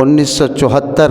1974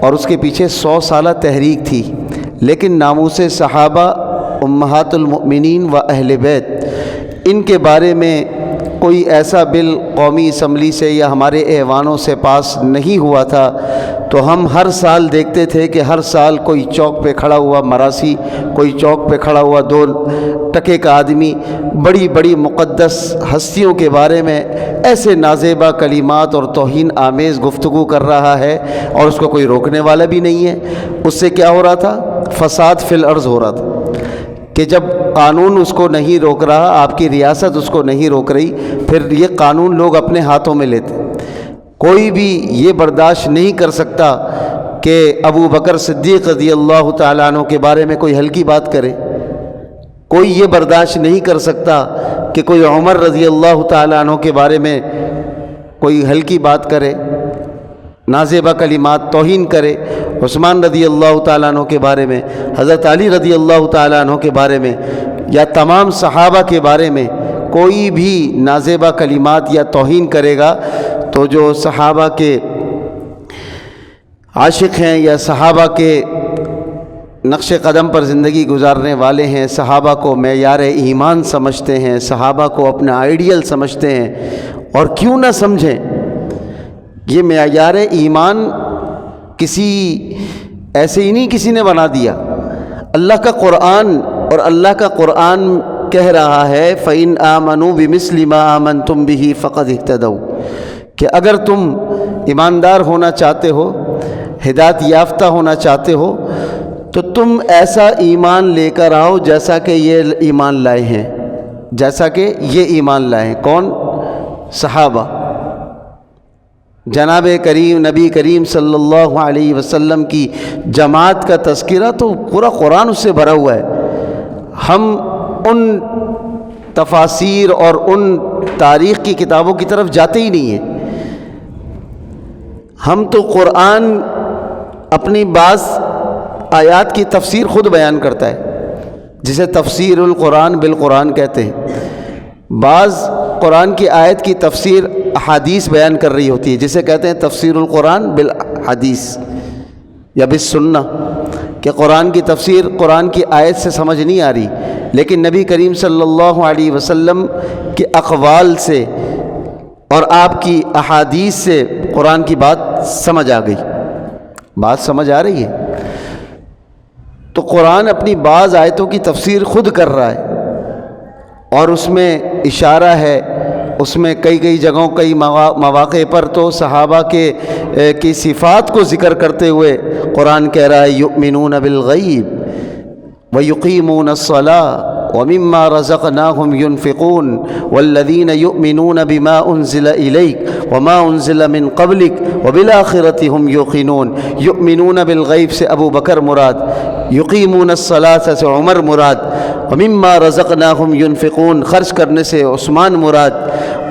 اور اس کے پیچھے 100 سالہ تحریک تھی، لیکن ناموس صحابہ، امہات المؤمنین و اہل بیت، ان کے بارے میں کوئی ایسا بل قومی اسمبلی سے یا ہمارے ایوانوں سے پاس نہیں ہوا تھا، تو ہم ہر سال دیکھتے تھے کہ ہر سال کوئی چوک پہ کھڑا ہوا مراسی، کوئی چوک پہ کھڑا ہوا 2 ٹکے کا آدمی بڑی بڑی مقدس ہستیوں کے بارے میں ایسے نازیبہ کلمات اور توہین آمیز گفتگو کر رہا ہے، اور اس کو کوئی روکنے والا بھی نہیں ہے۔ اس سے کیا ہو رہا تھا؟ فساد فی الارض ہو رہا تھا کہ جب قانون اس کو نہیں روک رہا، آپ کی ریاست اس کو نہیں روک رہی، پھر یہ قانون لوگ اپنے ہاتھوں میں لیتے۔ کوئی بھی یہ برداشت نہیں کر سکتا کہ ابو بکر صدیق رضی اللہ تعالیٰ عنہ کے بارے میں کوئی ہلکی بات کرے، کوئی یہ برداشت نہیں کر سکتا کہ کوئی عمر رضی اللہ تعالیٰ عنہ کے بارے میں کوئی ہلکی بات کرے، نازیبہ کلمات توہین کرے، عثمان رضی اللہ تعالیٰ عنہ کے بارے میں، حضرت علی رضی اللہ تعالیٰ عنہ کے بارے میں، یا تمام صحابہ کے بارے میں کوئی بھی نازیبہ کلمات یا توہین کرے گا، تو جو صحابہ کے عاشق ہیں یا صحابہ کے نقش قدم پر زندگی گزارنے والے ہیں، صحابہ کو معیار ایمان سمجھتے ہیں، صحابہ کو اپنا آئیڈیل سمجھتے ہیں، اور کیوں نہ سمجھیں؟ یہ معیار ایمان کسی ایسے ہی نہیں کسی نے بنا دیا، اللہ کا قرآن، اور اللہ کا قرآن کہہ رہا ہے فَإِنْ آمَنُوا بِمِثْلِ مَا آمَنْتُمْ بِهِ فَقَدِ اهْتَدَوْا، کہ اگر تم ایماندار ہونا چاہتے ہو، ہدایت یافتہ ہونا چاہتے ہو، تو تم ایسا ایمان لے کر آؤ جیسا کہ یہ ایمان لائے ہیں، جیسا کہ یہ ایمان لائے ہیں۔ کون؟ صحابہ۔ جناب کریم نبی کریم صلی اللہ علیہ وسلم کی جماعت کا تذکرہ تو پورا قرآن اس سے بھرا ہوا ہے۔ ہم ان تفاسیر اور ان تاریخ کی کتابوں کی طرف جاتے ہی نہیں ہیں، ہم تو قرآن اپنی بعض آیات کی تفسیر خود بیان کرتا ہے، جسے تفسیر القرآن بالقرآن کہتے ہیں۔ بعض قرآن کی آیت کی تفسیر احادیث بیان کر رہی ہوتی ہے، جسے کہتے ہیں تفسیر القرآن بالحدیث یا بالسنہ، کہ قرآن کی تفسیر قرآن کی آیت سے سمجھ نہیں آ رہی، لیکن نبی کریم صلی اللہ علیہ وسلم کے اقوال سے اور آپ کی احادیث سے قرآن کی بات سمجھ آ گئی۔ بات سمجھ آ رہی ہے؟ تو قرآن اپنی بعض آیتوں کی تفسیر خود کر رہا ہے، اور اس میں اشارہ ہے، اس میں کئی جگہوں کئی مواقع پر تو صحابہ کی صفات کو ذکر کرتے ہوئے قرآن کہہ رہا ہے یؤمنون بالغیب ویقیمون الصلاۃ ومما رزقناهم ينفقون والذین یؤمنون بما انزل الیک وما انزل من قبلک وبالآخرۃ هم یوقنون۔ یؤمنون بالغیب سے ابو بکر مراد، یقیمون الصلاۃ سے عمر مراد، ومما رزقناهم ينفقون خرچ کرنے سے عثمان مراد،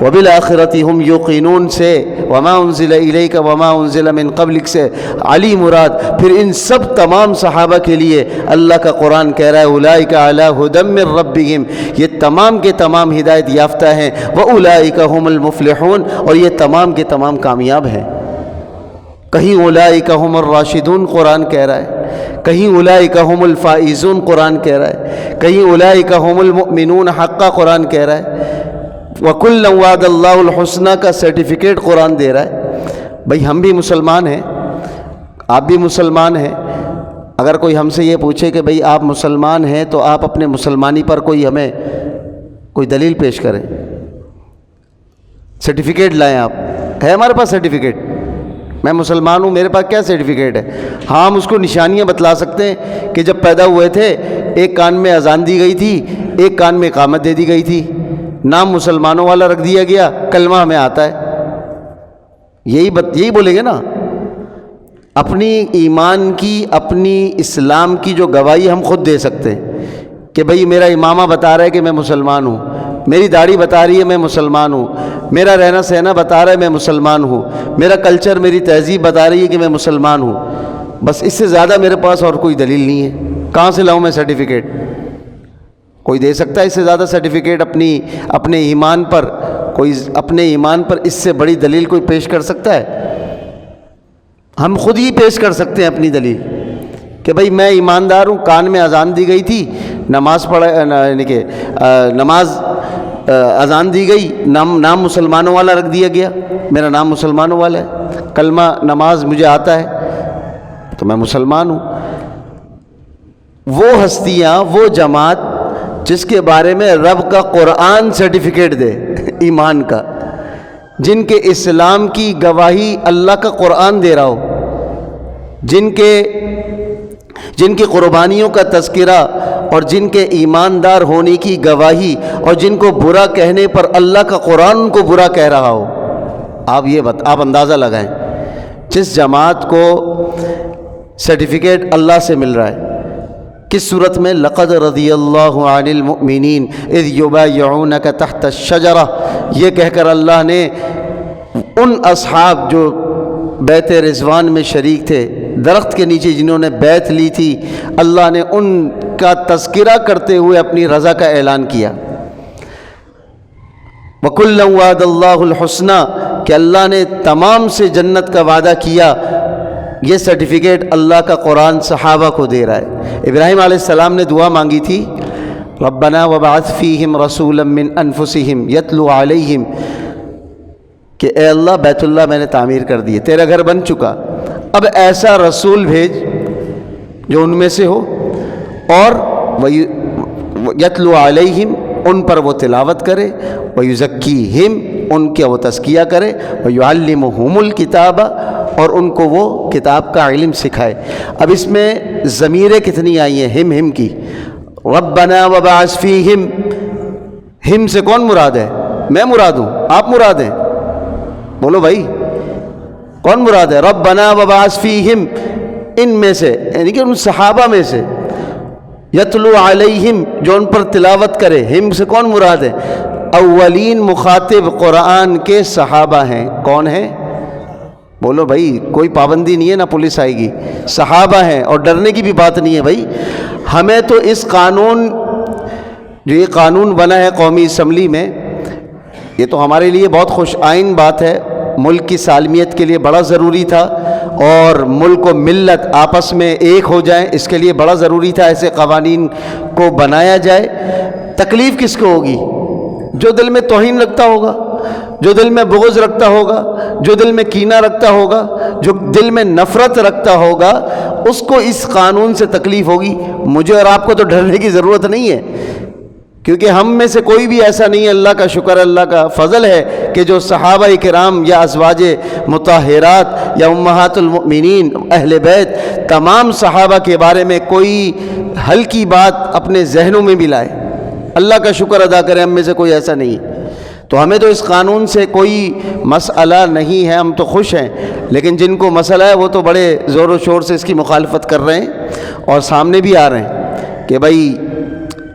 وبالآخرۃ هم یوقنون سے وما انزل الیک وما انزل من قبلک سے علی مراد۔ پھر ان سب تمام صحابہ کے لیے اللہ کا قرآن کہہ رہا ہے اولئک علی ھدی من ربہم، یہ تمام کے تمام ہدایت یافتہ ہیں، واولئک هم المفلحون، اور یہ تمام کے تمام کامیاب ہیں۔ کہیں اولئک هم الراشدون قرآن کہہ رہا ہے، کہیں اولئک هم الفائزون قرآن کہہ رہا ہے، کہیں اولئک هم المؤمنون حقا قرآن کہہ رہا ہے، وَكُلًّا وَعَدَ اللَّهُ الْحُسْنَى کا سرٹیفکیٹ قرآن دے رہا ہے۔ بھئی ہم بھی مسلمان ہیں، آپ بھی مسلمان ہیں، اگر کوئی ہم سے یہ پوچھے کہ بھئی آپ مسلمان ہیں تو آپ اپنے مسلمانی پر ہمیں کوئی دلیل پیش کریں، سرٹیفکیٹ لائیں۔ آپ ہے ہمارے پاس سرٹیفکیٹ؟ میں مسلمان ہوں، میرے پاس کیا سرٹیفکیٹ ہے؟ ہاں ہم اس کو نشانیاں بتلا سکتے ہیں کہ جب پیدا ہوئے تھے ایک کان میں اذان دی گئی تھی، ایک کان میں اقامت دے دی گئی تھی، نام مسلمانوں والا رکھ دیا گیا، کلمہ ہمیں آتا ہے، یہی بولیں گے نا۔ اپنی ایمان کی، اپنی اسلام کی جو گواہی ہم خود دے سکتے ہیں کہ بھئی میرا امامہ بتا رہا ہے کہ میں مسلمان ہوں، میری داڑھی بتا رہی ہے میں مسلمان ہوں، میرا رہنا سہنا بتا رہا ہے میں مسلمان ہوں، میرا کلچر میری تہذیب بتا رہی ہے کہ میں مسلمان ہوں۔ بس اس سے زیادہ میرے پاس اور کوئی دلیل نہیں ہے۔ کہاں سے لاؤں میں سرٹیفکیٹ؟ کوئی دے سکتا ہے اس سے زیادہ سرٹیفکیٹ اپنے ایمان پر؟ کوئی اپنے ایمان پر اس سے بڑی دلیل کوئی پیش کر سکتا ہے؟ ہم خود ہی پیش کر سکتے ہیں اپنی دلیل کہ بھئی میں ایماندار ہوں، کان میں اذان دی گئی تھی، نماز پڑھا، یعنی کہ نماز اذان دی گئی، نام مسلمانوں والا رکھ دیا گیا، میرا نام مسلمانوں والا ہے، کلمہ نماز مجھے آتا ہے تو میں مسلمان ہوں۔ وہ ہستیاں، وہ جماعت جس کے بارے میں رب کا قرآن سرٹیفکیٹ دے ایمان کا، جن کے اسلام کی گواہی اللہ کا قرآن دے رہا ہو، جن کی قربانیوں کا تذکرہ اور جن کے ایماندار ہونے کی گواہی، اور جن کو برا کہنے پر اللہ کا قرآن ان کو برا کہہ رہا ہو، آپ اندازہ لگائیں جس جماعت کو سرٹیفکیٹ اللہ سے مل رہا ہے، کس صورت میں؟ لقد رضی اللہ عن المؤمنین اذ یبایعونک تحت الشجرہ، یہ کہہ کر اللہ نے ان اصحاب جو بیعت رضوان میں شریک تھے، درخت کے نیچے جنہوں نے بیعت لی تھی، اللہ نے ان کا تذکرہ کرتے ہوئے اپنی رضا کا اعلان کیا۔ وَكُلًّا وَعَدَ اللَّهُ الْحُسْنَى، کہ اللہ نے تمام سے جنت کا وعدہ کیا۔ یہ سرٹیفکیٹ اللہ کا قرآن صحابہ کو دے رہا ہے۔ ابراہیم علیہ السلام نے دعا مانگی تھی، ربنا وبعث فیہم رسولا من انفسہم یتلو علیہم، کہ اے اللہ بیت اللہ میں نے تعمیر کر دی، تیرا گھر بن چکا، اب ایسا رسول بھیج جو ان میں سے ہو، اور یتلو علیہم، ان پر وہ تلاوت کرے، ویزکیہم، ان کا وہ تزکیہ کرے، ویعلمہم الکتاب، اور ان کو وہ کتاب کا علم سکھائے۔ اب اس میں ضمیریں کتنی آئی ہیں ہم کی؟ ربنا وبعث فیہم، ہم سے کون مراد ہے؟ میں مراد ہوں، آپ مراد ہیں؟ بولو بھائی کون مراد ہے؟ ربنا وبعث فیہم، ان میں سے، یعنی کہ ان صحابہ میں سے، یتلو علیہم، جو ان پر تلاوت کرے، ہم سے کون مراد ہے؟ اولین مخاطب قرآن کے صحابہ ہیں۔ کون ہیں؟ بولو بھائی، کوئی پابندی نہیں ہے، نہ پولیس آئے گی، صحابہ ہیں، اور ڈرنے کی بھی بات نہیں ہے بھائی۔ ہمیں تو اس قانون، جو یہ قانون بنا ہے قومی اسمبلی میں، یہ تو ہمارے لیے بہت خوش آئین بات ہے، ملک کی سالمیت کے لیے بڑا ضروری تھا، اور ملک و ملت آپس میں ایک ہو جائیں، اس کے لیے بڑا ضروری تھا ایسے قوانین کو بنایا جائے۔ تکلیف کس کو ہوگی؟ جو دل میں توہین رکھتا ہوگا، جو دل میں بغض رکھتا ہوگا، جو دل میں کینہ رکھتا ہوگا، جو دل میں نفرت رکھتا ہوگا، اس کو اس قانون سے تکلیف ہوگی۔ مجھے اور آپ کو تو ڈرنے کی ضرورت نہیں ہے، کیونکہ ہم میں سے کوئی بھی ایسا نہیں ہے، اللہ کا شکر، اللہ کا فضل ہے کہ جو صحابہ کرام یا ازواج مطہرات یا امہات المؤمنین اہل بیت، تمام صحابہ کے بارے میں کوئی ہلکی بات اپنے ذہنوں میں بھی لائے۔ اللہ کا شکر ادا کریں، ہم میں سے کوئی ایسا نہیں ہے۔ تو ہمیں تو اس قانون سے کوئی مسئلہ نہیں ہے، ہم تو خوش ہیں، لیکن جن کو مسئلہ ہے وہ تو بڑے زور و شور سے اس کی مخالفت کر رہے ہیں، اور سامنے بھی آ رہے ہیں کہ بھائی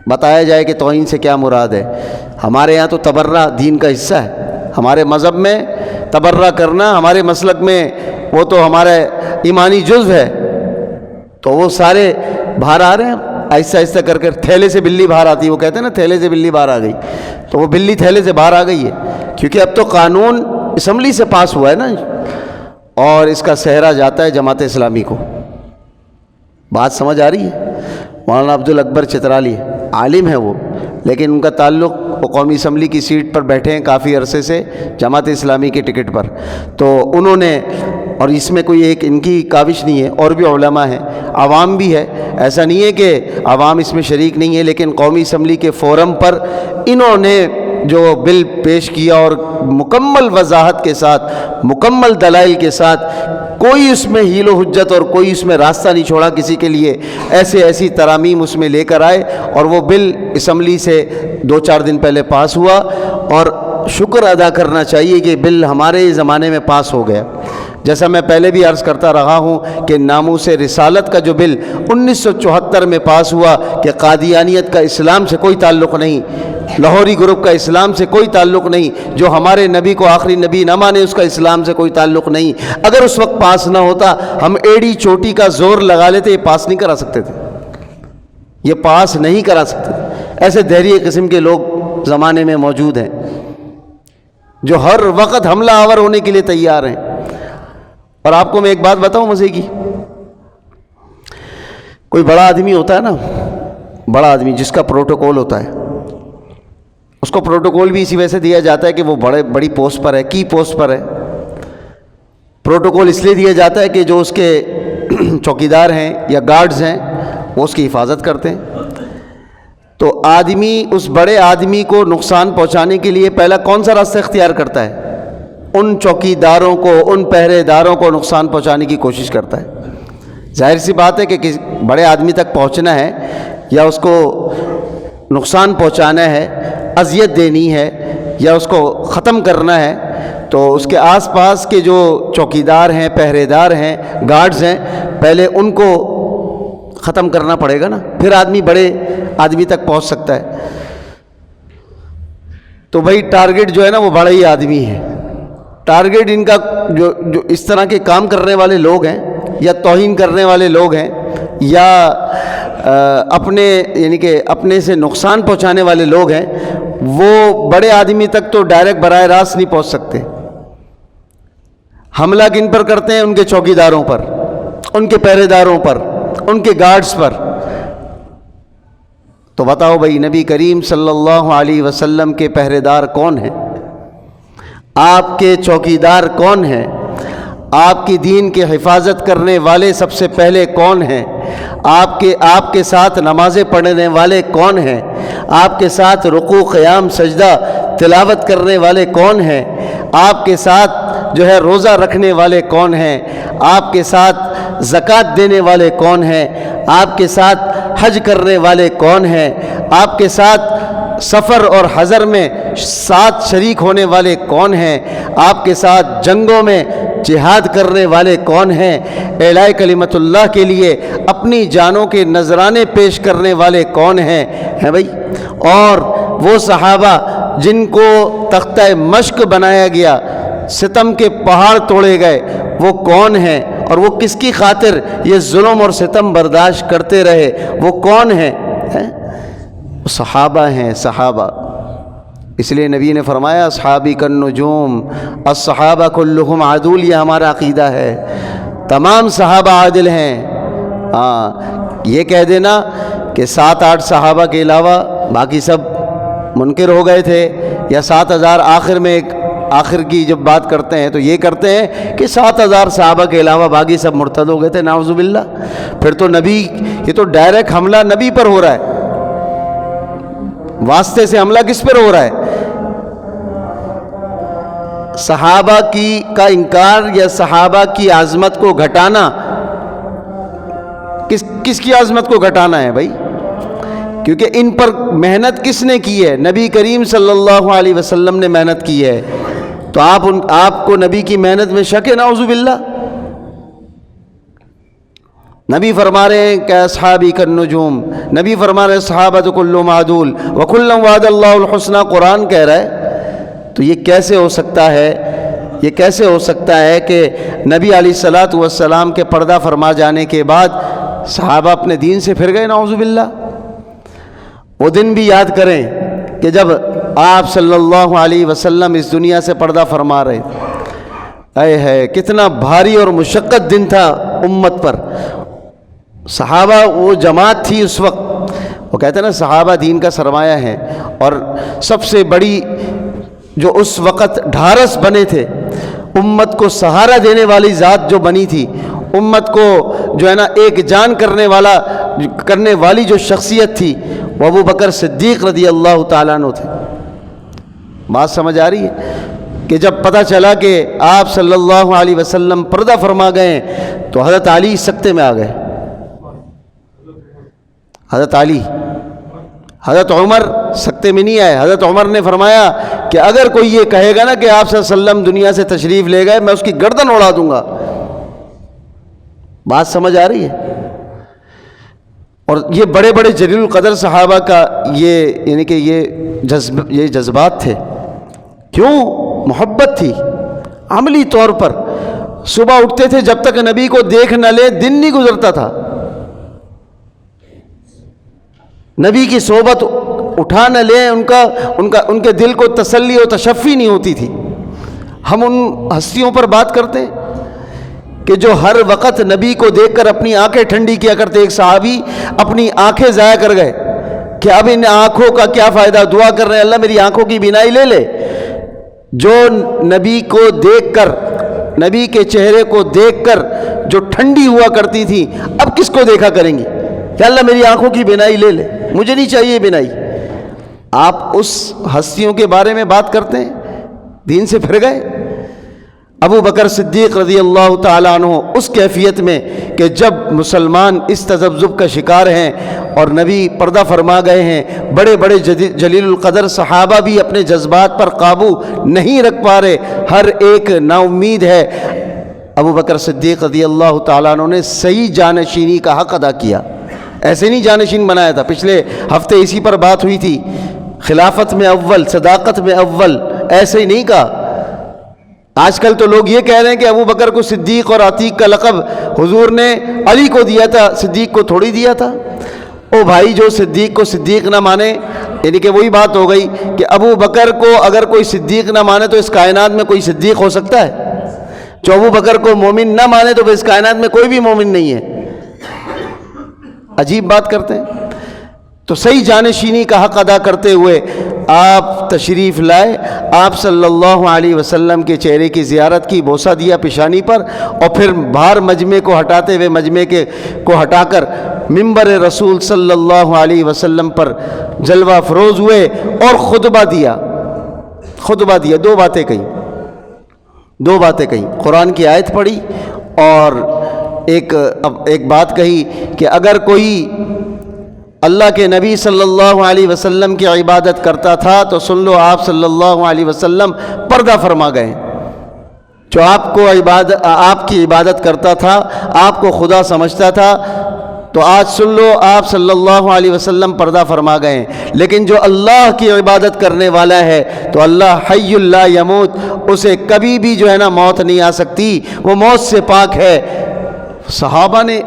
بتایا جائے کہ توہین سے کیا مراد ہے۔ ہمارے یہاں تو تبرہ دین کا حصہ ہے، ہمارے مذہب میں تبرہ کرنا، ہمارے مسلک میں وہ تو ہمارا ایمانی جزو ہے، تو وہ سارے باہر آ رہے ہیں آہستہ آہستہ کر کر۔ تھیلے سے بلی باہر آتی ہے، وہ کہتے ہیں نا تھیلے سے بلی باہر آ گئی، تو وہ بلی تھیلے سے باہر آ گئی ہے، کیونکہ اب تو قانون اسمبلی سے پاس ہوا ہے نا، اور اس کا سہرا جاتا ہے جماعت اسلامی کو۔ بات سمجھ آ رہی ہے؟ مولانا عبدالاکبر چترالی عالم ہے وہ، لیکن ان کا تعلق، وہ قومی اسمبلی کی سیٹ پر بیٹھے ہیں کافی عرصے سے جماعت اسلامی کے ٹکٹ پر، تو انہوں نے، اور اس میں کوئی ایک ان کی کاوش نہیں ہے، اور بھی علماء ہیں، عوام بھی ہے، ایسا نہیں ہے کہ عوام اس میں شریک نہیں ہے، لیکن قومی اسمبلی کے فورم پر انہوں نے جو بل پیش کیا، اور مکمل وضاحت کے ساتھ، مکمل دلائل کے ساتھ، کوئی اس میں حیل و حجت اور کوئی اس میں راستہ نہیں چھوڑا کسی کے لیے، ایسی ترامیم اس میں لے کر آئے، اور وہ بل اسمبلی سے 2-4 دن پہلے پاس ہوا، اور شکر ادا کرنا چاہیے کہ بل ہمارے زمانے میں پاس ہو گیا۔ جیسا میں پہلے بھی عرض کرتا رہا ہوں کہ ناموس رسالت کا جو بل 1974 میں پاس ہوا، کہ قادیانیت کا اسلام سے کوئی تعلق نہیں، لاہوری گروپ کا اسلام سے کوئی تعلق نہیں، جو ہمارے نبی کو آخری نبی نہ مانے اس کا اسلام سے کوئی تعلق نہیں، اگر اس وقت پاس نہ ہوتا، ہم ایڑی چوٹی کا زور لگا لیتے، یہ پاس نہیں کرا سکتے تھے، یہ پاس نہیں کرا سکتے تھے۔ ایسے دہریے قسم کے لوگ زمانے میں موجود ہیں جو ہر وقت حملہ آور ہونے کے لیے تیار ہیں، اور آپ کو میں ایک بات بتاؤں مزے کی، کوئی بڑا آدمی ہوتا ہے نا، بڑا آدمی جس کا پروٹوکول ہوتا ہے، اس کو پروٹوکول بھی اسی وجہ سے دیا جاتا ہے کہ وہ بڑی پوسٹ پر ہے، کی پوسٹ پر ہے۔ پروٹوکول اس لیے دیا جاتا ہے کہ جو اس کے چوکیدار ہیں یا گارڈز ہیں وہ اس کی حفاظت کرتے ہیں۔ تو آدمی اس بڑے آدمی کو نقصان پہنچانے کے لیے پہلا کون سا راستہ اختیار کرتا ہے؟ ان چوکیداروں کو، ان پہرے داروں کو نقصان پہنچانے کی کوشش کرتا ہے۔ ظاہر سی بات ہے کہ کسی بڑے آدمی تک پہنچنا ہے یا اس کو نقصان پہنچانا ہے، اذیت دینی ہے یا اس کو ختم کرنا ہے، تو اس کے آس پاس کے جو چوکیدار ہیں، پہرے دار ہیں، گارڈز ہیں، پہلے ان کو ختم کرنا پڑے گا نا، پھر آدمی بڑے آدمی تک پہنچ سکتا ہے۔ تو بھائی ٹارگٹ جو ہے نا وہ بڑا ہی آدمی ہے۔ ٹارگٹ ان کا جو اس طرح کے کام کرنے والے لوگ ہیں یا توہین کرنے والے لوگ ہیں یا اپنے یعنی کہ اپنے سے نقصان پہنچانے والے لوگ ہیں، وہ بڑے آدمی تک تو ڈائریکٹ براہ راست نہیں پہنچ سکتے۔ حملہ کن پر کرتے ہیں؟ ان کے چوکیداروں پر، ان کے پہرے داروں پر، ان کے گارڈز پر۔ تو بتاؤ بھائی نبی کریم صلی اللہ علیہ وسلم کے پہرے دار کون ہیں؟ آپ کے چوکیدار کون ہیں؟ آپ کی دین کی حفاظت کرنے والے سب سے پہلے کون ہیں؟ آپ کے ساتھ نمازیں پڑھنے والے کون ہیں؟ آپ کے ساتھ رکوع، قیام، سجدہ، تلاوت کرنے والے کون ہیں؟ آپ کے ساتھ جو ہے روزہ رکھنے والے کون ہیں؟ آپ کے ساتھ زکوٰۃ دینے والے کون ہیں؟ آپ کے ساتھ حج کرنے والے کون ہیں؟ آپ کے ساتھ سفر اور حضر میں ساتھ شریک ہونے والے کون ہیں؟ آپ کے ساتھ جنگوں میں جہاد کرنے والے کون ہیں؟ اعلاء کلمت اللہ کے لیے اپنی جانوں کے نذرانے پیش کرنے والے کون ہیں بھائی؟ اور وہ صحابہ جن کو تختہ مشق بنایا گیا، ستم کے پہاڑ توڑے گئے، وہ کون ہیں؟ اور وہ کس کی خاطر یہ ظلم اور ستم برداشت کرتے رہے، وہ کون ہیں؟ صحابہ ہیں، صحابہ۔ اس لیے نبی نے فرمایا اصحابی کالنجوم الصحابہ کلہم عدول، یہ ہمارا عقیدہ ہے، تمام صحابہ عادل ہیں۔ یہ کہہ دینا کہ 7-8 صحابہ کے علاوہ باقی سب منکر ہو گئے تھے، یا 7000 آخر میں ایک آخر کی جب بات کرتے ہیں تو یہ کرتے ہیں کہ 7000 صحابہ کے علاوہ باقی سب مرتد ہو گئے تھے، نعوذ باللہ۔ پھر تو نبی، یہ تو ڈائریکٹ حملہ نبی پر ہو رہا ہے، واسطے سے حملہ کس پر ہو رہا ہے؟ صحابہ کا انکار یا صحابہ کی عظمت کو گھٹانا۔ کس کی عظمت کو گھٹانا ہے بھائی؟ کیونکہ ان پر محنت کس نے کی ہے؟ نبی کریم صلی اللہ علیہ وسلم نے محنت کی ہے، تو آپ کو نبی کی محنت میں شک ہے؟ نعوذ باللہ۔ نبی فرما رہے ہیں کہ اصحابی کالنجوم، نبی فرما رہے ہیں صحابۃ کلہم عدول وکلا وعد اللہ الحسنی، قرآن کہہ رہا ہے۔ تو یہ کیسے ہو سکتا ہے؟ یہ کیسے ہو سکتا ہے کہ نبی علیہ الصلاۃ والسلام کے پردہ فرما جانے کے بعد صحابہ اپنے دین سے پھر گئے؟ نعوذ باللہ۔ وہ دن بھی یاد کریں کہ جب آپ صلی اللہ علیہ وسلم اس دنیا سے پردہ فرما رہے، اے ہے کتنا بھاری اور مشقت دن تھا امت پر۔ صحابہ وہ جماعت تھی اس وقت، وہ کہتے ہیں نا صحابہ دین کا سرمایہ ہیں، اور سب سے بڑی جو اس وقت ڈھارس بنے تھے، امت کو سہارا دینے والی ذات جو بنی تھی، امت کو جو ہے نا ایک جان کرنے والی جو شخصیت تھی، وہ ابو بکر صدیق رضی اللہ تعالیٰ عنہ تھے۔ بات سمجھ آ رہی ہے؟ کہ جب پتہ چلا کہ آپ صلی اللہ علیہ وسلم پردہ فرما گئے تو حضرت علی سکتے میں آ گئے۔ حضرت علی، حضرت عمر سکتے میں نہیں آئے۔ حضرت عمر نے فرمایا کہ اگر کوئی یہ کہے گا نا کہ آپ صلی اللہ علیہ وسلم دنیا سے تشریف لے گئے، میں اس کی گردن اڑا دوں گا۔ بات سمجھ آ رہی ہے؟ اور یہ بڑے بڑے جلیل القدر صحابہ کا یہ یعنی کہ یہ جذبات تھے۔ کیوں؟ محبت تھی عملی طور پر۔ صبح اٹھتے تھے، جب تک نبی کو دیکھ نہ لے دن نہیں گزرتا تھا، نبی کی صحبت اٹھا نہ لیں، ان کے دل کو تسلی و تشفی نہیں ہوتی تھی۔ ہم ان ہستیوں پر بات کرتے ہیں کہ جو ہر وقت نبی کو دیکھ کر اپنی آنکھیں ٹھنڈی کیا کرتے. ایک صحابی اپنی آنکھیں ضائع کر گئے کہ اب ان آنکھوں کا کیا فائدہ, دعا کر رہے ہیں اللہ میری آنکھوں کی بینائی لے لے. جو نبی کو دیکھ کر, نبی کے چہرے کو دیکھ کر جو ٹھنڈی ہوا کرتی تھی, اب کس کو دیکھا کریں گی کہ اللہ میری آنکھوں کی بینائی لے لے, مجھے نہیں چاہیے بینائی. آپ اس ہستیوں کے بارے میں بات کرتے ہیں, دین سے پھر گئے. ابو بکر صدیق رضی اللہ تعالیٰ عنہ اس کیفیت میں کہ جب مسلمان اس تذبذب کا شکار ہیں اور نبی پردہ فرما گئے ہیں, بڑے بڑے جلیل القدر صحابہ بھی اپنے جذبات پر قابو نہیں رکھ پا رہے, ہر ایک نا امید ہے. ابو بکر صدیق رضی اللہ تعالیٰ عنہ نے صحیح جانشینی کا حق ادا کیا, ایسے نہیں جانشین بنایا تھا. پچھلے ہفتے اسی پر بات ہوئی تھی, خلافت میں اول, صداقت میں اول, ایسے ہی نہیں کہا. آج کل تو لوگ یہ کہہ رہے ہیں کہ ابو بکر کو صدیق اور عتیق کا لقب حضور نے علی کو دیا تھا, صدیق کو تھوڑی دیا تھا. او بھائی, جو صدیق کو صدیق نہ مانے, یعنی کہ وہی بات ہو گئی کہ ابو بکر کو اگر کوئی صدیق نہ مانے تو اس کائنات میں کوئی صدیق ہو سکتا ہے؟ جو ابو بکر کو مومن نہ مانے تو اس کائنات میں کوئی بھی مومن نہیں ہے. عجیب بات کرتے ہیں. تو صحیح جانشینی کا حق ادا کرتے ہوئے آپ تشریف لائے, آپ صلی اللہ علیہ وسلم کے چہرے کی زیارت کی, بوسہ دیا پیشانی پر, اور پھر باہر مجمع کو ہٹاتے ہوئے مجمع کو ہٹا کر منبر رسول صلی اللہ علیہ وسلم پر جلوہ افروز ہوئے اور خطبہ دیا. دو باتیں کہیں, قرآن کی آیت پڑھی اور ایک بات کہی کہ اگر کوئی اللہ کے نبی صلی اللہ علیہ وسلم کی عبادت کرتا تھا تو سن لو آپ صلی اللہ علیہ وسلم پردہ فرما گئے. جو آپ کی عبادت کرتا تھا, آپ کو خدا سمجھتا تھا, تو آج سن لو آپ صلی اللہ علیہ وسلم پردہ فرما گئے. لیکن جو اللہ کی عبادت کرنے والا ہے تو اللہ حی لا یموت, اسے کبھی بھی جو ہے نا موت نہیں آ سکتی, وہ موت سے پاک ہے. صحابہ نے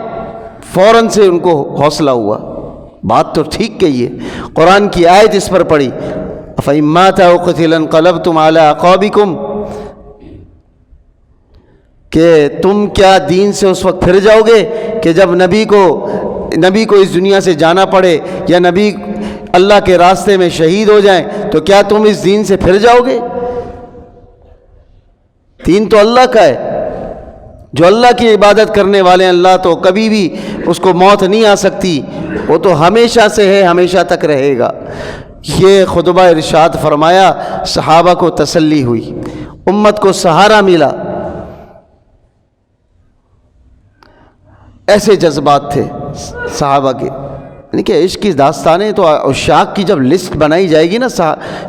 فوراً سے ان کو حوصلہ ہوا, بات تو ٹھیک کہی ہے. قرآن کی آیت اس پر پڑھی, فَإِن مَاتَ أَوْ قُتِلَ انقلبتم عَلَىٰ أَعْقَابِكُمْ, کہ تم کیا دین سے اس وقت پھر جاؤ گے کہ جب نبی کو اس دنیا سے جانا پڑے یا نبی اللہ کے راستے میں شہید ہو جائیں, تو کیا تم اس دین سے پھر جاؤ گے؟ دین تو اللہ کا ہے, جو اللہ کی عبادت کرنے والے ہیں, اللہ تو کبھی بھی اس کو موت نہیں آ سکتی, وہ تو ہمیشہ سے ہے, ہمیشہ تک رہے گا. یہ خطبہ ارشاد فرمایا, صحابہ کو تسلی ہوئی, امت کو سہارا ملا. ایسے جذبات تھے صحابہ کے, یعنی کہ عشق کی داستانیں تو عشاق کی جب لسٹ بنائی جائے گی نا,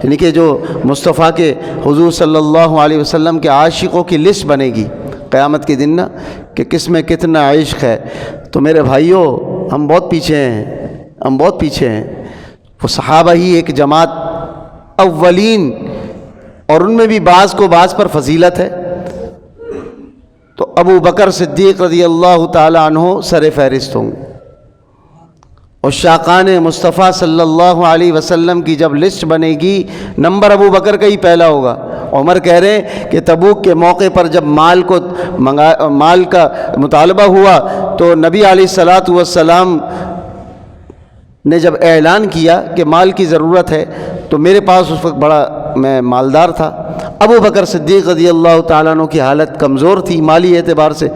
یعنی کہ جو مصطفیٰ کے حضور صلی اللہ علیہ وسلم کے عاشقوں کی لسٹ بنے گی قیامت کے دن نا, کہ کس میں کتنا عشق ہے. تو میرے بھائیوں, ہم بہت پیچھے ہیں. وہ صحابہ ہی ایک جماعت اولین, اور ان میں بھی بعض کو بعض پر فضیلت ہے. تو ابو بکر صدیق رضی اللہ تعالی عنہ سر فہرست ہوں گے. اور عاشقان مصطفیٰ صلی اللہ علیہ وسلم کی جب لسٹ بنے گی, نمبر ابو بکر کا ہی پہلا ہوگا. عمر کہہ رہے ہیں کہ تبوک کے موقع پر جب مال کا مطالبہ ہوا تو نبی علیہ الصلاۃ والسلام نے جب اعلان کیا کہ مال کی ضرورت ہے, تو میرے پاس اس وقت میں مالدار تھا. ابو بکر صدیق رضی اللہ تعالیٰ عنہ کی حالت کمزور تھی مالی اعتبار سے.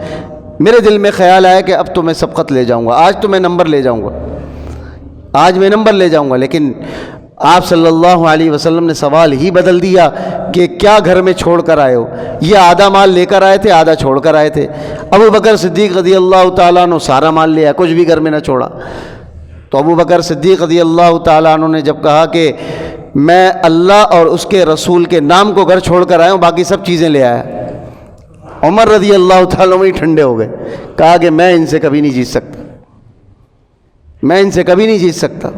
میرے دل میں خیال آیا کہ اب تو میں سبقت لے جاؤں گا, آج میں نمبر لے جاؤں گا. لیکن آپ صلی اللہ علیہ وسلم نے سوال ہی بدل دیا کہ کیا گھر میں چھوڑ کر آئے ہو؟ یہ آدھا مال لے کر آئے تھے, آدھا چھوڑ کر آئے تھے. ابو بکر صدیق رضی اللہ تعالیٰ عنہ سارا مال لیا, کچھ بھی گھر میں نہ چھوڑا. تو ابو بکر صدیق رضی اللہ تعالیٰ عنہ نے جب کہا کہ میں اللہ اور اس کے رسول کے نام کو گھر چھوڑ کر آیا ہوں, باقی سب چیزیں لے آیا, عمر رضی اللہ تعالیٰ عنہ ٹھنڈے ہو گئے. کہا کہ میں ان سے کبھی نہیں جیت سکتا.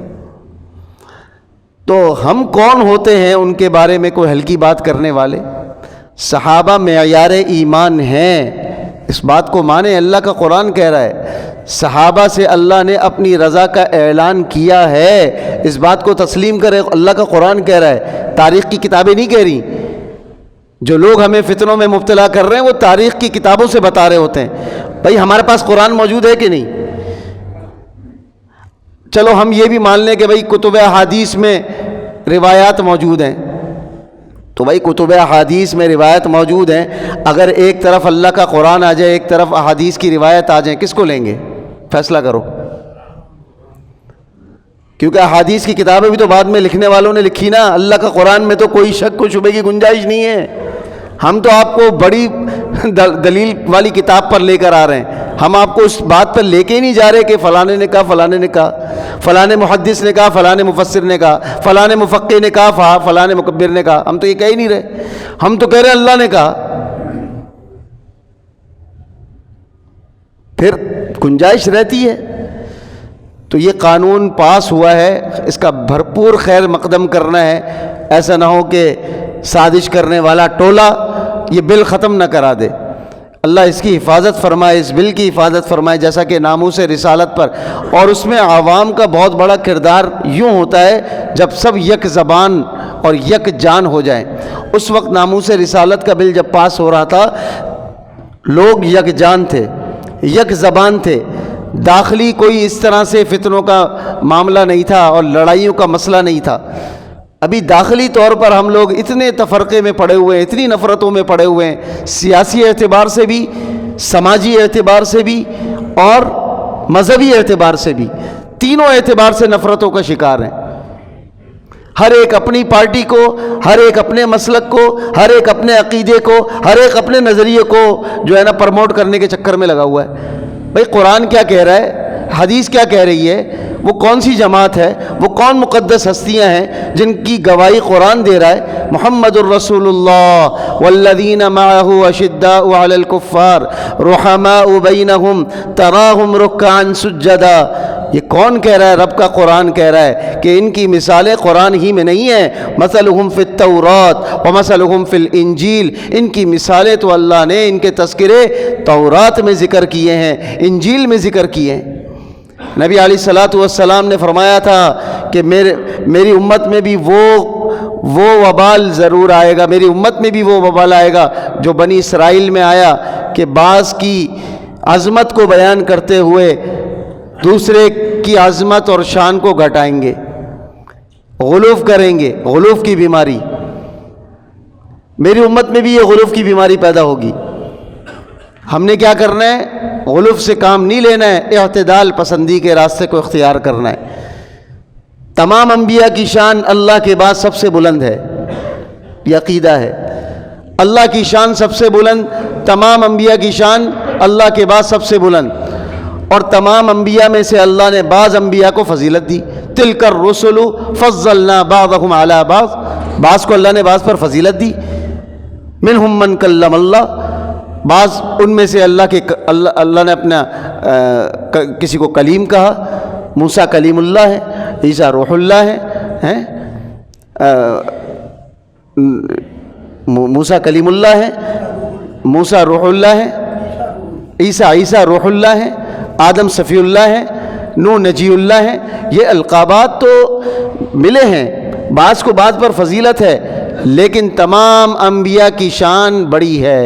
تو ہم کون ہوتے ہیں ان کے بارے میں کوئی ہلکی بات کرنے والے؟ صحابہ معیار ایمان ہیں, اس بات کو مانیں. اللہ کا قرآن کہہ رہا ہے, صحابہ سے اللہ نے اپنی رضا کا اعلان کیا ہے, اس بات کو تسلیم کرے. اللہ کا قرآن کہہ رہا ہے, تاریخ کی کتابیں نہیں کہہ رہی. جو لوگ ہمیں فتنوں میں مبتلا کر رہے ہیں وہ تاریخ کی کتابوں سے بتا رہے ہوتے ہیں بھائی ہمارے پاس قرآن موجود ہے کہ نہیں. چلو ہم یہ بھی مان لیں کہ بھائی کتب احادیث میں روایات موجود ہیں، تو بھائی کتب احادیث میں روایت موجود ہیں، اگر ایک طرف اللہ کا قرآن آ جائے ایک طرف احادیث کی روایت آ جائیں، کس کو لیں گے؟ فیصلہ کرو. کیونکہ احادیث کی کتابیں بھی تو بعد میں لکھنے والوں نے لکھی نا. اللہ کا قرآن میں تو کوئی شک و شبے کی گنجائش نہیں ہے. ہم تو آپ کو بڑی دلیل والی کتاب پر لے کر آ رہے ہیں. ہم آپ کو اس بات پر لے کے ہی نہیں جا رہے کہ فلانے نے کہا، فلانے نے کہا، فلانے محدث نے کہا، فلانے مفسر نے کہا، فلانے مفقہ نے کہا، فلانے مکبر نے کہا. ہم تو یہ کہہ ہی نہیں رہے. ہم تو کہہ رہے اللہ نے کہا. پھر گنجائش رہتی ہے. تو یہ قانون پاس ہوا ہے، اس کا بھرپور خیر مقدم کرنا ہے. ایسا نہ ہو کہ سازش کرنے والا ٹولہ یہ بل ختم نہ کرا دے. اللہ اس کی حفاظت فرمائے، اس بل کی حفاظت فرمائے. جیسا کہ ناموس رسالت پر، اور اس میں عوام کا بہت بڑا کردار یوں ہوتا ہے جب سب یک زبان اور یک جان ہو جائیں. اس وقت ناموس رسالت کا بل جب پاس ہو رہا تھا، لوگ یک جان تھے، یک زبان تھے. داخلی کوئی اس طرح سے فتنوں کا معاملہ نہیں تھا اور لڑائیوں کا مسئلہ نہیں تھا. ابھی داخلی طور پر ہم لوگ اتنے تفرقے میں پڑے ہوئے ہیں، اتنی نفرتوں میں پڑے ہوئے ہیں، سیاسی اعتبار سے بھی، سماجی اعتبار سے بھی اور مذہبی اعتبار سے بھی. تینوں اعتبار سے نفرتوں کا شکار ہیں. ہر ایک اپنی پارٹی کو، ہر ایک اپنے مسلک کو، ہر ایک اپنے عقیدے کو، ہر ایک اپنے نظریے کو جو ہے نا پروموٹ کرنے کے چکر میں لگا ہوا ہے. بھئی قرآن کیا کہہ رہا ہے، حدیث کیا کہہ رہی ہے، وہ کون سی جماعت ہے، وہ کون مقدس ہستیاں ہیں جن کی گواہی قرآن دے رہا ہے. محمد الرسول اللہ والذین معہ اشداء علی الکفار رحماء بینہم تراہم رکعا سجدا. یہ کون کہہ رہا ہے؟ رب کا قرآن کہہ رہا ہے کہ ان کی مثالیں قرآن ہی میں نہیں ہیں. مثلہم فی التوراۃ ومثلہم فی الانجیل. ان کی مثالیں تو اللہ نے ان کے تذکرے تورات میں ذکر کیے ہیں، انجیل میں ذکر کیے ہیں. نبی علیہ الصلوۃ والسلام نے فرمایا تھا کہ میری امت میں بھی وہ وبال ضرور آئے گا، میری امت میں بھی وہ وبال آئے گا جو بنی اسرائیل میں آیا کہ بعض کی عظمت کو بیان کرتے ہوئے دوسرے کی عظمت اور شان کو گھٹائیں گے، غلوف کریں گے. غلوف کی بیماری میری امت میں بھی، یہ غلوف کی بیماری پیدا ہوگی. ہم نے کیا کرنا ہے؟ غلوف سے کام نہیں لینا ہے، اعتدال پسندی کے راستے کو اختیار کرنا ہے. تمام انبیاء کی شان اللہ کے بعد سب سے بلند ہے، یہ عقیدہ ہے. اللہ کی شان سب سے بلند، تمام انبیاء کی شان اللہ کے بعد سب سے بلند. اور تمام انبیاء میں سے اللہ نے بعض انبیاء کو فضیلت دی. تلک الرسل فضلنا بعضهم علی بعض. بعض کو اللہ نے بعض پر فضیلت دی. منہم من کلم اللہ. بعض ان میں سے اللہ نے اپنا کسی کو کلیم کہا. موسیٰ کلیم اللہ ہے، عیسیٰ روح اللہ ہے. موسیٰ کلیم اللہ ہے، موسیٰ روح اللہ ہے، عیسیٰ روح اللہ ہے، آدم صفی اللہ ہے، نوح نجی اللہ ہے. یہ القابات تو ملے ہیں، بعض کو بعض پر فضیلت ہے، لیکن تمام انبیاء کی شان بڑی ہے.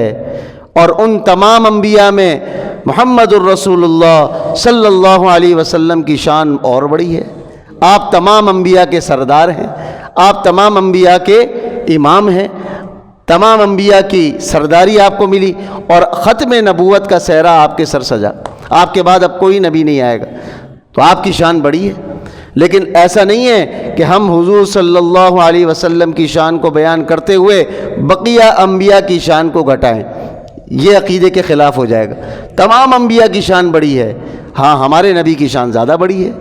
اور ان تمام انبیاء میں محمد الرسول اللہ صلی اللہ علیہ وسلم کی شان اور بڑی ہے. آپ تمام انبیاء کے سردار ہیں، آپ تمام انبیاء کے امام ہیں، تمام انبیاء کی سرداری آپ کو ملی اور ختم نبوت کا سہرا آپ کے سر سجا. آپ کے بعد اب کوئی نبی نہیں آئے گا، تو آپ کی شان بڑی ہے. لیکن ایسا نہیں ہے کہ ہم حضور صلی اللہ علیہ وسلم کی شان کو بیان کرتے ہوئے بقیہ انبیاء کی شان کو گھٹائیں. یہ عقیدے کے خلاف ہو جائے گا. تمام انبیاء کی شان بڑی ہے، ہاں ہمارے نبی کی شان زیادہ بڑی ہے.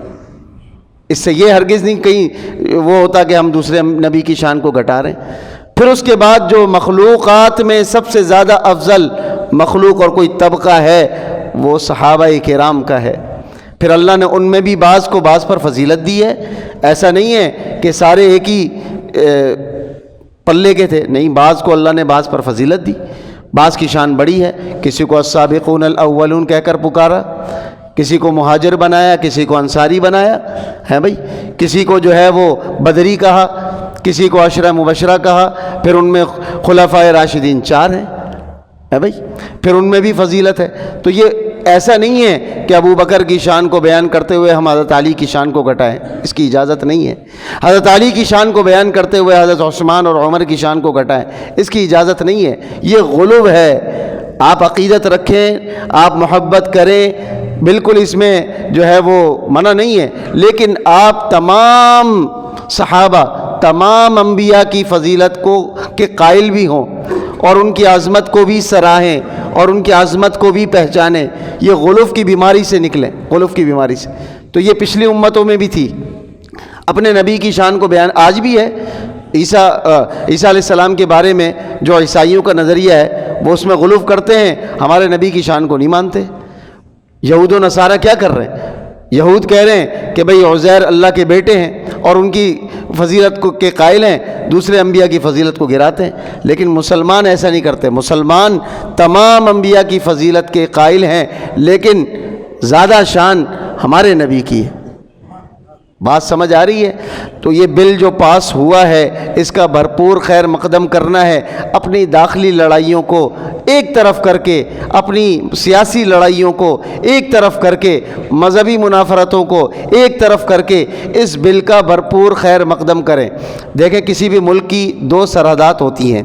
اس سے یہ ہرگز نہیں کہیں وہ ہوتا کہ ہم دوسرے نبی کی شان کو گھٹا رہے ہیں. پھر اس کے بعد جو مخلوقات میں سب سے زیادہ افضل مخلوق اور کوئی طبقہ ہے وہ صحابہ کرام کا ہے. پھر اللہ نے ان میں بھی بعض کو بعض پر فضیلت دی ہے. ایسا نہیں ہے کہ سارے ایک ہی پلے کے تھے، نہیں، بعض کو اللہ نے بعض پر فضیلت دی، بعض کی شان بڑی ہے. کسی کو السابقون الاولون کہہ کر پکارا، کسی کو مہاجر بنایا، کسی کو انصاری بنایا ہے بھائی، کسی کو جو ہے وہ بدری کہا، کسی کو عشرہ مبشرہ کہا، پھر ان میں خلفائے راشدین 4 ہیں ہے بھائی، پھر ان میں بھی فضیلت ہے۔ تو یہ ایسا نہیں ہے کہ ابو بکر کی شان کو بیان کرتے ہوئے ہم حضرت علی کی شان کو گھٹائیں، اس کی اجازت نہیں ہے۔ حضرت علی کی شان کو بیان کرتے ہوئے حضرت عثمان اور عمر کی شان کو گھٹائیں، اس کی اجازت نہیں ہے۔ یہ غلو ہے۔ آپ عقیدت رکھیں، آپ محبت کریں، بالکل اس میں جو ہے وہ منع نہیں ہے، لیکن آپ تمام صحابہ، تمام انبیاء کی فضیلت کو کے قائل بھی ہوں اور ان کی عظمت کو بھی سراہیں اور ان کی عظمت کو بھی پہچانیں۔ یہ غلوف کی بیماری سے نکلیں، غلوف کی بیماری سے۔ تو یہ پچھلی امتوں میں بھی تھی، اپنے نبی کی شان کو بیان، آج بھی ہے۔ عیسیٰ علیہ السلام کے بارے میں جو عیسائیوں کا نظریہ ہے وہ اس میں غلوف کرتے ہیں، ہمارے نبی کی شان کو نہیں مانتے۔ یہود و نصارہ کیا کر رہے ہیں؟ یہود کہہ رہے ہیں کہ بھئی عزیر اللہ کے بیٹے ہیں اور ان کی فضیلت کو کے قائل ہیں، دوسرے انبیاء کی فضیلت کو گراتے ہیں۔ لیکن مسلمان ایسا نہیں کرتے، مسلمان تمام انبیاء کی فضیلت کے قائل ہیں، لیکن زیادہ شان ہمارے نبی کی ہے۔ بات سمجھ آ رہی ہے؟ تو یہ بل جو پاس ہوا ہے اس کا بھرپور خیر مقدم کرنا ہے، اپنی داخلی لڑائیوں کو ایک طرف کر کے، اپنی سیاسی لڑائیوں کو ایک طرف کر کے، مذہبی منافرتوں کو ایک طرف کر کے اس بل کا بھرپور خیر مقدم کریں۔ دیکھیں، کسی بھی ملک کی 2 سرحدات ہوتی ہیں،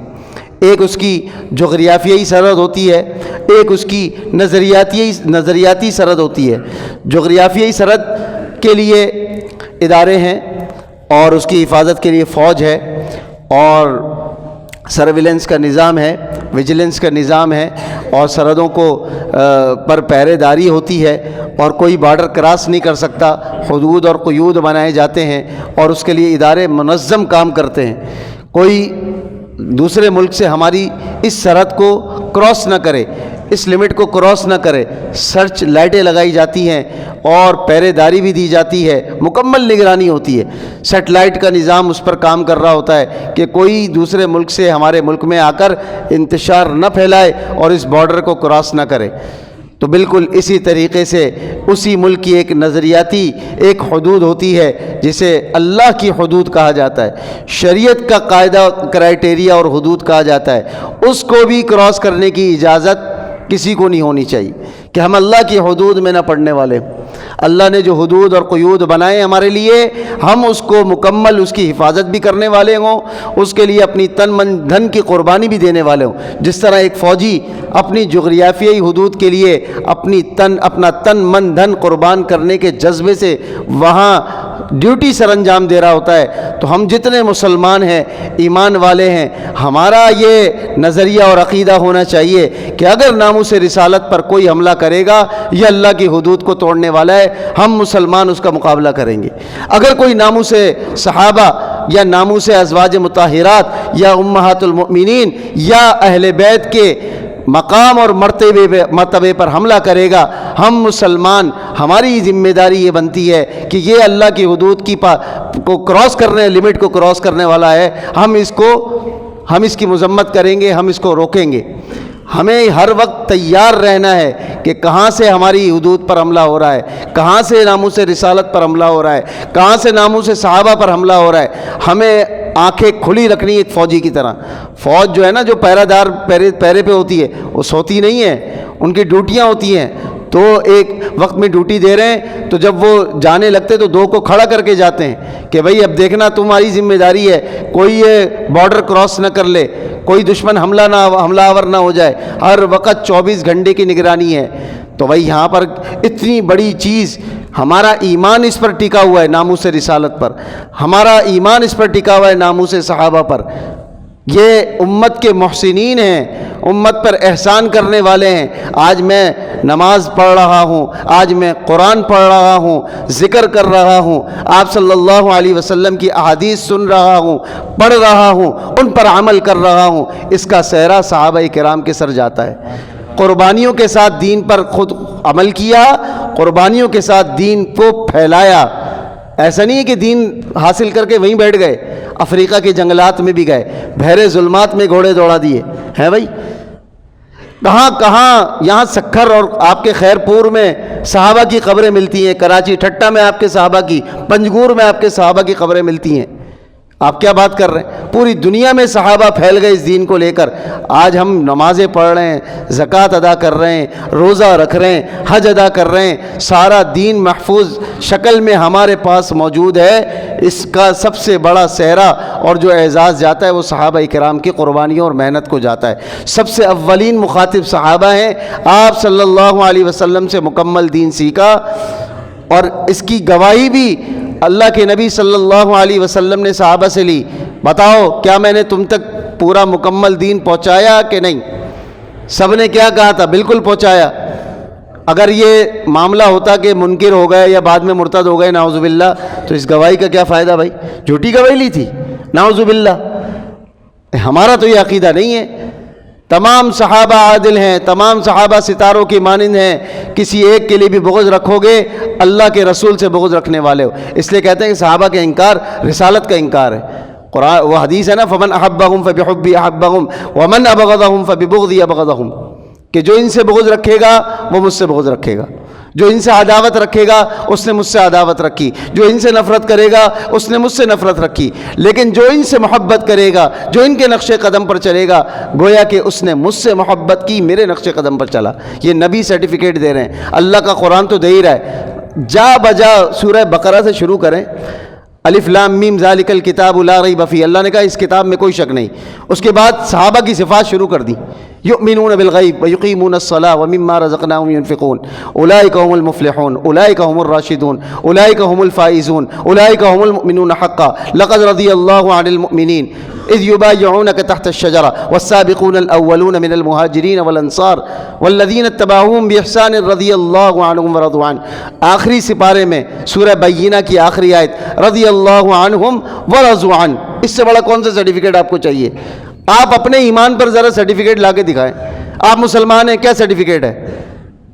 ایک اس کی جغرافیائی سرحد ہوتی ہے، ایک اس کی نظریاتی سرحد ہوتی ہے۔ جغرافیائی سرحد کے لیے ادارے ہیں اور اس کی حفاظت کے لیے فوج ہے اور سرویلنس کا نظام ہے، ویجیلنس کا نظام ہے اور سرحدوں کو پر پہرے داری ہوتی ہے اور کوئی بارڈر کراس نہیں کر سکتا، حدود اور قیود بنائے جاتے ہیں اور اس کے لیے ادارے منظم کام کرتے ہیں۔ کوئی دوسرے ملک سے ہماری اس سرحد کو کراس نہ کرے، اس لمٹ کو کراس نہ کرے، سرچ لائٹیں لگائی جاتی ہیں اور پہرے داری بھی دی جاتی ہے، مکمل نگرانی ہوتی ہے۔ سیٹلائٹ کا نظام اس پر کام کر رہا ہوتا ہے کہ کوئی دوسرے ملک سے ہمارے ملک میں آ کر انتشار نہ پھیلائے اور اس بارڈر کو کراس نہ کرے۔ تو بالکل اسی طریقے سے اسی ملک کی ایک نظریاتی ایک حدود ہوتی ہے جسے اللہ کی حدود کہا جاتا ہے، شریعت کا قاعدہ کرائٹیریا اور حدود کہا جاتا ہے، اس کو بھی کراس کرنے کی اجازت کسی کو نہیں ہونی چاہیے کہ ہم اللہ کی حدود میں نہ پڑنے والے۔ اللہ نے جو حدود اور قیود بنائے ہمارے لیے، ہم اس کو مکمل اس کی حفاظت بھی کرنے والے ہوں، اس کے لیے اپنی تن من دھن کی قربانی بھی دینے والے ہوں۔ جس طرح ایک فوجی اپنی جغرافیائی حدود کے لیے اپنا تن من دھن قربان کرنے کے جذبے سے وہاں ڈیوٹی سر انجام دے رہا ہوتا ہے، تو ہم جتنے مسلمان ہیں، ایمان والے ہیں، ہمارا یہ نظریہ اور عقیدہ ہونا چاہیے کہ اگر ناموس رسالت پر کوئی حملہ کرے گا یہ اللہ کی حدود کو توڑنے والا ہے، ہم مسلمان اس کا مقابلہ کریں گے۔ اگر کوئی ناموس صحابہ یا ناموس ازواج مطہرات یا امہات المؤمنین یا اہل بیت کے مقام اور مرتبے پر حملہ کرے گا، ہم مسلمان، ہماری ذمہ داری یہ بنتی ہے کہ یہ اللہ کی حدود کو کراس کرنے، لمٹ کو کراس کرنے والا ہے، ہم اس کی مذمت کریں گے، ہم اس کو روکیں گے۔ ہمیں ہر وقت تیار رہنا ہے کہ کہاں سے ہماری حدود پر حملہ ہو رہا ہے، کہاں سے ناموس رسالت پر حملہ ہو رہا ہے، کہاں سے ناموس صحابہ پر حملہ ہو رہا ہے۔ ہمیں آنکھیں کھلی رکھنی ایک فوجی کی طرح۔ فوج جو ہے نا، جو پہرہ دار پہرے پہ ہوتی ہے، وہ سوتی نہیں ہے، ان کی ڈیوٹیاں ہوتی ہیں۔ تو ایک وقت میں ڈیوٹی دے رہے ہیں تو جب وہ جانے لگتے تو 2 کو کھڑا کر کے جاتے ہیں کہ بھئی اب دیکھنا تمہاری ذمہ داری ہے، کوئی یہ بارڈر کراس نہ کر لے، کوئی دشمن حملہ آور نہ ہو جائے، ہر وقت 24 گھنٹے کی نگرانی ہے۔ تو بھئی یہاں پر اتنی بڑی چیز، ہمارا ایمان اس پر ٹکا ہوا ہے، ناموس رسالت پر، ہمارا ایمان اس پر ٹکا ہوا ہے، ناموس صحابہ پر۔ یہ امت کے محسنین ہیں، امت پر احسان کرنے والے ہیں۔ آج میں نماز پڑھ رہا ہوں، آج میں قرآن پڑھ رہا ہوں، ذکر کر رہا ہوں، آپ صلی اللہ علیہ وسلم کی احادیث سن رہا ہوں، پڑھ رہا ہوں، ان پر عمل کر رہا ہوں، اس کا سہرا صحابہ کرام کے سر جاتا ہے۔ قربانیوں کے ساتھ دین پر خود عمل کیا، قربانیوں کے ساتھ دین کو پھیلایا۔ ایسا نہیں ہے کہ دین حاصل کر کے وہیں بیٹھ گئے، افریقہ کے جنگلات میں بھی گئے، بحر ظلمات میں گھوڑے دوڑا دیے ہیں بھائی، کہاں یہاں سکھر اور آپ کے خیر پور میں صحابہ کی قبریں ملتی ہیں، کراچی ٹھٹا میں آپ کے صحابہ کی، پنجگور میں آپ کے صحابہ کی قبریں ملتی ہیں۔ آپ کیا بات کر رہے ہیں؟ پوری دنیا میں صحابہ پھیل گئے اس دین کو لے کر. آج ہم نمازیں پڑھ رہے ہیں, زکوٰۃ ادا کر رہے ہیں, روزہ رکھ رہے ہیں, حج ادا کر رہے ہیں, سارا دین محفوظ شکل میں ہمارے پاس موجود ہے. اس کا سب سے بڑا سہرا اور جو اعزاز جاتا ہے وہ صحابہ کرام کی قربانیوں اور محنت کو جاتا ہے. سب سے اولین مخاطب صحابہ ہیں. آپ صلی اللہ علیہ وسلم سے مکمل دین سیکھا, اور اس کی گواہی بھی اللہ کے نبی صلی اللہ علیہ وسلم نے صحابہ سے لی. بتاؤ کیا میں نے تم تک پورا مکمل دین پہنچایا کہ نہیں؟ سب نے کیا کہا تھا؟ بالکل پہنچایا. اگر یہ معاملہ ہوتا کہ منکر ہو گئے یا بعد میں مرتد ہو گئے نعوذ باللہ, تو اس گواہی کا کیا فائدہ بھائی؟ جھوٹی گواہی لی تھی نعوذ باللہ. ہمارا تو یہ عقیدہ نہیں ہے. تمام صحابہ عادل ہیں, تمام صحابہ ستاروں کی مانند ہیں. کسی ایک کے لیے بھی بغض رکھو گے اللہ کے رسول سے بغض رکھنے والے ہو. اس لیے کہتے ہیں کہ صحابہ کا انکار رسالت کا انکار ہے. قرآن وہ حدیث ہے نا, فمن احبہم فبحبی احبہم ومن ابغضہم فببغضی ابغضہم, کہ جو ان سے بغض رکھے گا وہ مجھ سے بغض رکھے گا, جو ان سے عداوت رکھے گا اس نے مجھ سے عداوت رکھی, جو ان سے نفرت کرے گا اس نے مجھ سے نفرت رکھی. لیکن جو ان سے محبت کرے گا, جو ان کے نقش قدم پر چلے گا, گویا کہ اس نے مجھ سے محبت کی, میرے نقش قدم پر چلا. یہ نبی سرٹیفکیٹ دے رہے ہیں. اللہ کا قرآن تو دے ہی رہا ہے. جا بجا سورہ بقرہ سے شروع کریں. الف لام میم ذالک الکتاب لا ریب فیہ, اللہ نے کہا اس کتاب میں کوئی شک نہیں. اس کے بعد صحابہ کی صفات شروع کر دی. یؤمنون بالغیب ویقیمون الصلاۃ ومما رزقناہم ینفقون اولئک هم المفلحون اولئک هم الراشدون اولئک هم الفائزون اولئک هم المؤمنون حقا لقد رضی اللہ عن المؤمنین اذ یبایعونک تحت الشجرة والسابقون الاولون من المہاجرین والانصار والذین اتبعوهم باحسان رضی اللہ عنہم ورضوا عنہ. آخری سپارے میں سورہ بینہ کی آخری آیت, رضی اللہ عنہم ورضوا عنہ. اس سے بڑا کون سا سرٹیفکیٹ آپ کو چاہیے؟ آپ اپنے ایمان پر ذرا سرٹیفکیٹ لا کے دکھائیں. آپ مسلمان ہیں, کیا سرٹیفکیٹ ہے؟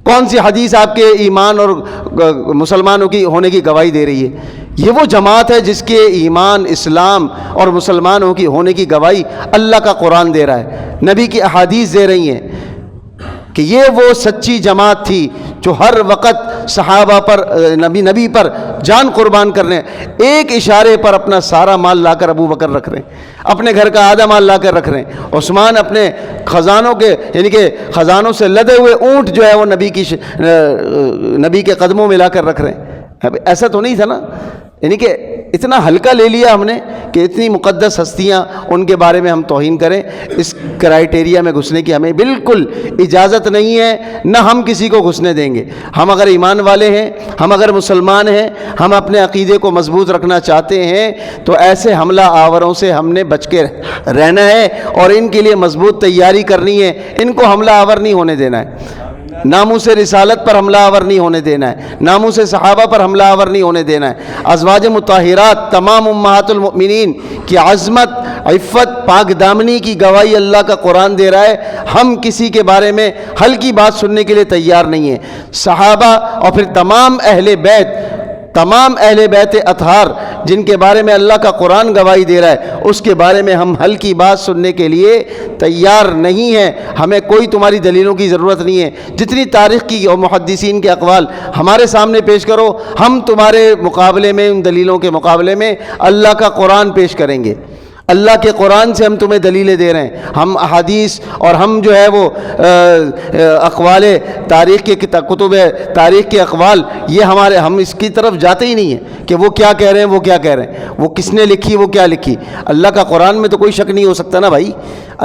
کون سی حدیث آپ کے ایمان اور مسلمانوں کی ہونے کی گواہی دے رہی ہے؟ یہ وہ جماعت ہے جس کے ایمان, اسلام اور مسلمانوں کی ہونے کی گواہی اللہ کا قرآن دے رہا ہے, نبی کی احادیث دے رہی ہیں کہ یہ وہ سچی جماعت تھی جو ہر وقت صحابہ پر نبی پر جان قربان کر رہے ہیں. ایک اشارے پر اپنا سارا مال لا کر ابو بکر رکھ رہے ہیں, اپنے گھر کا آدھا مال لا کر رکھ رہے ہیں. عثمان اپنے خزانوں کے یعنی کہ خزانوں سے لدے ہوئے اونٹ جو ہے وہ نبی کے قدموں میں لا کر رکھ رہے ہیں. ایسا تو نہیں تھا نا, یعنی کہ اتنا ہلکا لے لیا ہم نے کہ اتنی مقدس ہستیاں ان کے بارے میں ہم توہین کریں. اس کرائٹیریا میں گھسنے کی ہمیں بالکل اجازت نہیں ہے, نہ ہم کسی کو گھسنے دیں گے. ہم اگر ایمان والے ہیں, ہم اگر مسلمان ہیں, ہم اپنے عقیدے کو مضبوط رکھنا چاہتے ہیں تو ایسے حملہ آوروں سے ہم نے بچ کے رہنا ہے اور ان کے لیے مضبوط تیاری کرنی ہے. ان کو حملہ آور نہیں ہونے دینا ہے. ناموس رسالت پر حملہ آور نہیں ہونے دینا ہے, ناموس صحابہ پر حملہ آور نہیں ہونے دینا ہے. ازواج مطہرات تمام امہات المؤمنین کی عظمت, عفت, پاک دامنی کی گواہی اللہ کا قرآن دے رہا ہے. ہم کسی کے بارے میں ہلکی بات سننے کے لیے تیار نہیں ہیں. صحابہ اور پھر تمام اہل بیت اطہار جن کے بارے میں اللہ کا قرآن گواہی دے رہا ہے, اس کے بارے میں ہم ہلکی بات سننے کے لیے تیار نہیں ہیں. ہمیں کوئی تمہاری دلیلوں کی ضرورت نہیں ہے. جتنی تاریخ کی اور محدثین کے اقوال ہمارے سامنے پیش کرو, ہم تمہارے مقابلے میں, ان دلیلوں کے مقابلے میں اللہ کا قرآن پیش کریں گے. اللہ کے قرآن سے ہم تمہیں دلیلیں دے رہے ہیں. ہم احادیث اور ہم جو ہے وہ اقوال تاریخ کے کتب تاریخ کے اقوال, یہ ہم اس کی طرف جاتے ہی نہیں ہیں کہ وہ کیا کہہ رہے ہیں, وہ کیا کہہ رہے ہیں, وہ کس نے لکھی, وہ کیا لکھی. اللہ کا قرآن میں تو کوئی شک نہیں ہو سکتا نا بھائی.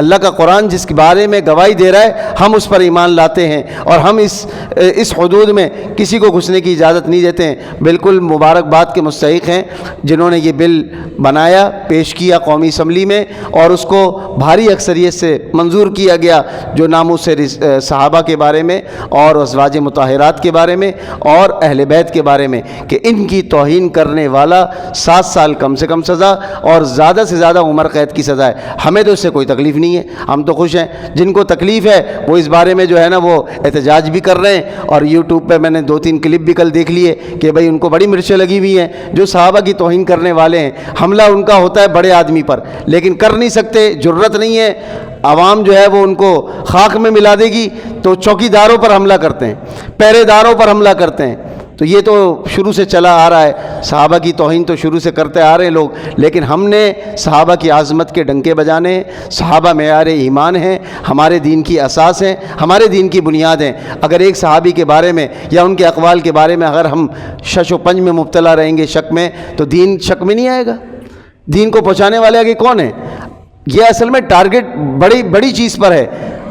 اللہ کا قرآن جس کے بارے میں گواہی دے رہا ہے ہم اس پر ایمان لاتے ہیں, اور ہم اس حدود میں کسی کو گھسنے کی اجازت نہیں دیتے ہیں. بالکل مبارکباد کے مستحق ہیں جنہوں نے یہ بل بنایا, پیش کیا قومی اسمبلی میں, اور اس کو بھاری اکثریت سے منظور کیا گیا, جو ناموس صحابہ کے بارے میں اور ازواج مطہرات کے بارے میں اور اہل بیت کے بارے میں, کہ ان کی توہین کرنے والا 7 سال کم سے کم سزا اور زیادہ سے زیادہ عمر قید کی سزا ہے. ہمیں تو اس سے کوئی تکلیف نہیں ہے, ہم تو خوش ہیں. جن کو تکلیف ہے وہ اس بارے میں جو ہے نا وہ احتجاج بھی کر رہے ہیں, اور یوٹیوب پہ میں نے 2-3 کلپ بھی کل دیکھ لیے کہ بھائی ان کو بڑی مرچیں لگی ہوئی ہیں. جو صحابہ کی توہین کرنے والے ہیں, حملہ ان کا ہوتا ہے بڑے آدمی پر, لیکن کر نہیں سکتے, جرت نہیں ہے. عوام جو ہے وہ ان کو خاک میں ملا دے گی تو چوکی داروں پر حملہ کرتے ہیں, پہرے داروں پر حملہ کرتے ہیں. تو یہ تو شروع سے چلا آ رہا ہے، صحابہ کی توہین تو شروع سے کرتے آ رہے ہیں لوگ، لیکن ہم نے صحابہ کی عظمت کے ڈنکے بجانے ہیں۔ صحابہ معیار ایمان ہیں، ہمارے دین کی اساس ہیں، ہمارے دین کی بنیاد ہیں۔ اگر ایک صحابی کے بارے میں یا ان کے اقوال کے بارے میں اگر ہم شش و پنج میں مبتلا رہیں گے، شک میں، تو دین شک میں نہیں آئے گا۔ دین کو پہنچانے والے آگے کون ہیں؟ یہ اصل میں ٹارگٹ بڑی چیز پر ہے۔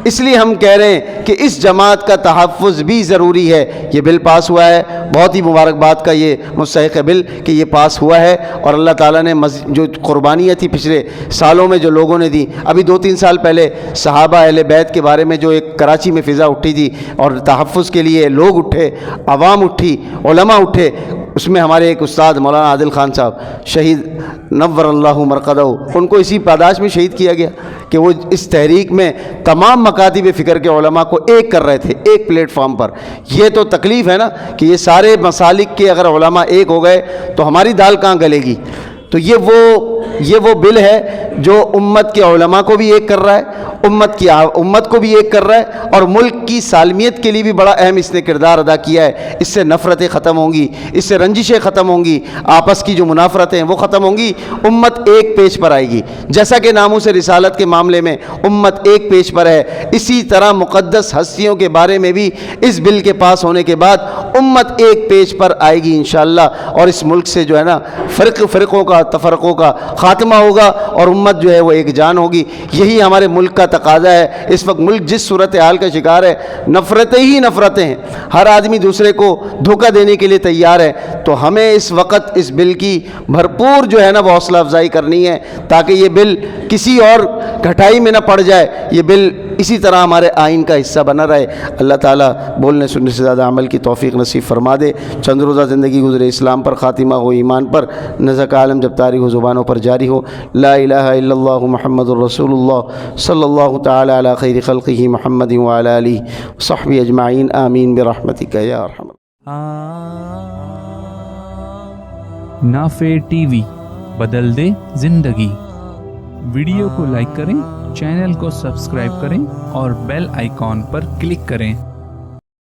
اس لیے ہم کہہ رہے ہیں کہ اس جماعت کا تحفظ بھی ضروری ہے۔ یہ بل پاس ہوا ہے، بہت ہی مبارکباد کا یہ مستحق ہے بل کہ یہ پاس ہوا ہے، اور اللہ تعالیٰ نے جو قربانیاں تھی پچھلے سالوں میں جو لوگوں نے دی، ابھی 2-3 سال پہلے صحابہ اہل بیت کے بارے میں جو ایک کراچی میں فضا اٹھی تھی اور تحفظ کے لیے لوگ اٹھے، عوام اٹھی، علماء اٹھے، اس میں ہمارے ایک استاد مولانا عادل خان صاحب شہید نور اللہ مرقدہ، ان کو اسی پاداش میں شہید کیا گیا کہ وہ اس تحریک میں تمام مکاتب فکر کے علماء کو ایک کر رہے تھے، ایک پلیٹ فارم پر۔ یہ تو تکلیف ہے نا کہ یہ سارے مسالک کے اگر علماء ایک ہو گئے تو ہماری دال کہاں گلے گی؟ تو یہ وہ بل ہے جو امت کے علماء کو بھی ایک کر رہا ہے، امت کو بھی ایک کر رہا ہے، اور ملک کی سالمیت کے لیے بھی بڑا اہم اس نے کردار ادا کیا ہے۔ اس سے نفرتیں ختم ہوں گی، اس سے رنجشیں ختم ہوں گی، آپس کی جو منافرتیں ہیں وہ ختم ہوں گی، امت ایک پیج پر آئے گی۔ جیسا کہ ناموس رسالت کے معاملے میں امت ایک پیج پر ہے، اسی طرح مقدس ہستیوں کے بارے میں بھی اس بل کے پاس ہونے کے بعد امت ایک پیج پر آئے گی انشاءاللہ، اور اس ملک سے جو ہے نا فرقوں کا تفرقوں کا خاتمہ ہوگا اور امت جو ہے وہ ایک جان ہوگی۔ یہی ہمارے ملک کا تقاضا ہے۔ اس وقت ملک جس صورتحال کا شکار ہے، نفرتیں ہی نفرتیں ہیں، ہر آدمی دوسرے کو دھوکہ دینے کے لیے تیار ہے۔ تو ہمیں اس وقت اس بل کی بھرپور جو ہے نا وہ حوصلہ افزائی کرنی ہے، تاکہ یہ بل کسی اور گھٹائی میں نہ پڑ جائے، یہ بل اسی طرح ہمارے آئین کا حصہ بنا رہے۔ اللہ تعالیٰ بولنے سننے سے زیادہ عمل کی توفیق نصیب فرما دے۔ چند روزہ زندگی گزرے اسلام پر، خاتمہ ہو ایمان پر، نزک عالم جب طاری ہو زبانوں پر جاری ہو، لا الہ الا اللہ محمد الرسول اللہ صلی اللہ تعالی علی خیر خلقہ محمد وعلی آلہ وصحبہ اجمعین، آمین برحمتک یا ارحم۔ نافع ٹی وی، بدل دے زندگی۔ ویڈیو کو لائک کریں، چینل کو سبسکرائب کریں اور بیل آئیکن پر کلک کریں۔